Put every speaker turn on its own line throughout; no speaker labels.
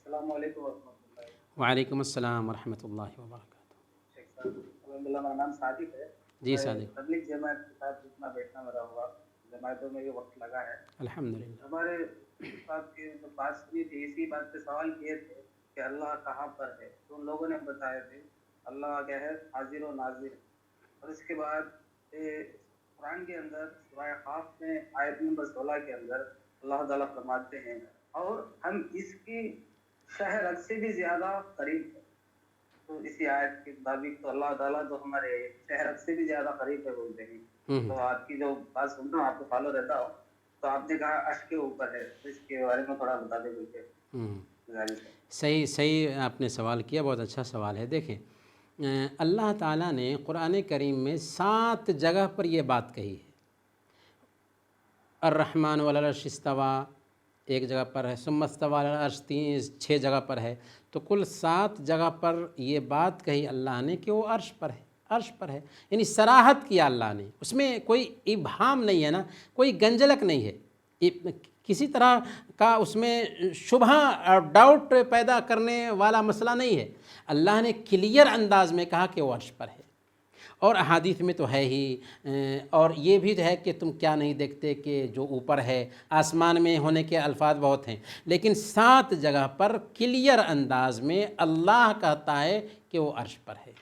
السلام علیکم ورحمۃ اللہ۔
وعلیکم السلام ورحمۃ اللہ وبرکاتہ۔
شیخ صاحب الحمدللہ، میرا نام صادق ہے۔
جی
میں
صادق،
تبلیغ جماعت کے ساتھ جتنا بیٹھنا میرا ہوا، جماعتوں میں یہ وقت لگا ہے۔
الحمدللہ۔
ہمارے استاد کی جو بات سنی تھی، اسی بات پہ سوال کیے تھے کہ اللہ کہاں پر ہے، تو ان لوگوں نے بتایا تھے اللہ کیا ہے، حاضر و ناظر۔ اور اس کے بعد قرآن کے اندر سورہ قاف میں آیت نمبر 16 کے اندر اللہ تعالیٰ فرماتے ہیں اور ہم اس کی شہ رگ سے بھی زیادہ قریب ہے۔ تو اسی آیت کے مطابق تو اللہ تعالیٰ تو ہمارے شہ رگ سے بھی زیادہ قریب ہے بولتے ہیں۔ تو آپ کی جو بات سنتا ہوں، آپ کو فالو رہتا ہوں، تو آپ نے کہا عرش کے اوپر ہے، تو اس کے بارے میں تھوڑا بتا دیں مجھے۔
صحیح آپ نے سوال کیا، بہت اچھا سوال ہے۔ دیکھیں، اللہ تعالیٰ نے قرآن کریم میں 7 جگہ پر یہ بات کہی ہے۔ الرحمن علی العرش استویٰ ایک جگہ پر ہے، ثم استویٰ علی العرش 6 جگہ پر ہے، تو کل 7 جگہ پر یہ بات کہی اللہ نے کہ وہ عرش پر ہے، عرش پر ہے، یعنی صراحت کیا اللہ نے، اس میں کوئی ابہام نہیں ہے نا، کوئی گنجلک نہیں ہے، کسی طرح کا اس میں شبہ اور ڈاؤٹ پیدا کرنے والا مسئلہ نہیں ہے۔ اللہ نے کلیئر انداز میں کہا کہ وہ عرش پر ہے، اور احادیث میں تو ہے ہی، اور یہ بھی ہے کہ تم کیا نہیں دیکھتے کہ جو اوپر ہے، آسمان میں ہونے کے الفاظ بہت ہیں، لیکن 7 جگہ پر کلیئر انداز میں اللہ کہتا ہے کہ وہ عرش پر ہے۔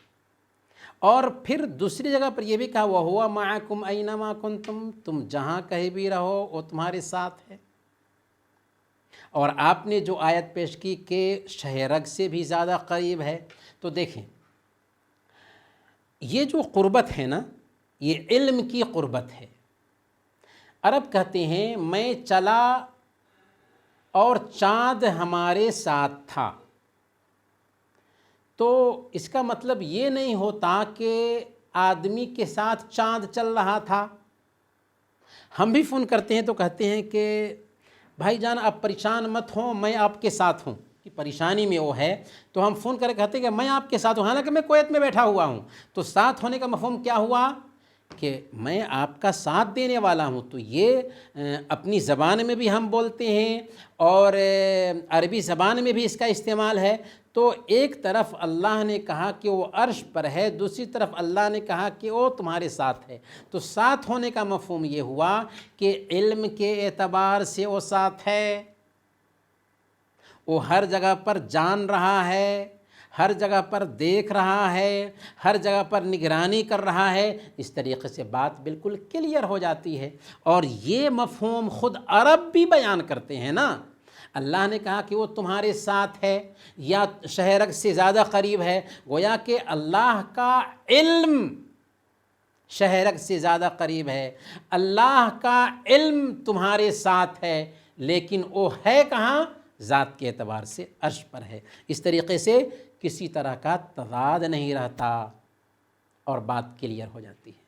اور پھر دوسری جگہ پر یہ بھی کہا وَهُوَ مَعَكُمْ أَيْنَمَا كُنْتُمْ، تم جہاں کہیں بھی رہو وہ تمہارے ساتھ ہے۔ اور آپ نے جو آیت پیش کی کہ شہ رگ سے بھی زیادہ قریب ہے، تو دیکھیں یہ جو قربت ہے نا، یہ علم کی قربت ہے۔ عرب کہتے ہیں میں چلا اور چاند ہمارے ساتھ تھا، تو اس کا مطلب یہ نہیں ہوتا کہ آدمی کے ساتھ چاند چل رہا تھا۔ ہم بھی فون کرتے ہیں تو کہتے ہیں کہ بھائی جان آپ پریشان مت ہوں، میں آپ کے ساتھ ہوں، کہ پریشانی میں وہ ہے تو ہم فون کر کے کہتے ہیں کہ میں آپ کے ساتھ ہوں، حالانکہ میں کویت میں بیٹھا ہوا ہوں۔ تو ساتھ ہونے کا مفہوم کیا ہوا کہ میں آپ کا ساتھ دینے والا ہوں۔ تو یہ اپنی زبان میں بھی ہم بولتے ہیں اور عربی زبان میں بھی اس کا استعمال ہے۔ تو ایک طرف اللہ نے کہا کہ وہ عرش پر ہے، دوسری طرف اللہ نے کہا کہ وہ تمہارے ساتھ ہے۔ تو ساتھ ہونے کا مفہوم یہ ہوا کہ علم کے اعتبار سے وہ ساتھ ہے، وہ ہر جگہ پر جان رہا ہے، ہر جگہ پر دیکھ رہا ہے، ہر جگہ پر نگرانی کر رہا ہے۔ اس طریقے سے بات بالکل کلیئر ہو جاتی ہے، اور یہ مفہوم خود عرب بھی بیان کرتے ہیں نا۔ اللہ نے کہا کہ وہ تمہارے ساتھ ہے یا شہ رگ سے زیادہ قریب ہے، گویا کہ اللہ کا علم شہ رگ سے زیادہ قریب ہے، اللہ کا علم تمہارے ساتھ ہے، لیکن وہ ہے کہاں؟ ذات کے اعتبار سے عرش پر ہے۔ اس طریقے سے کسی طرح کا تضاد نہیں رہتا اور بات کلیئر ہو جاتی ہے۔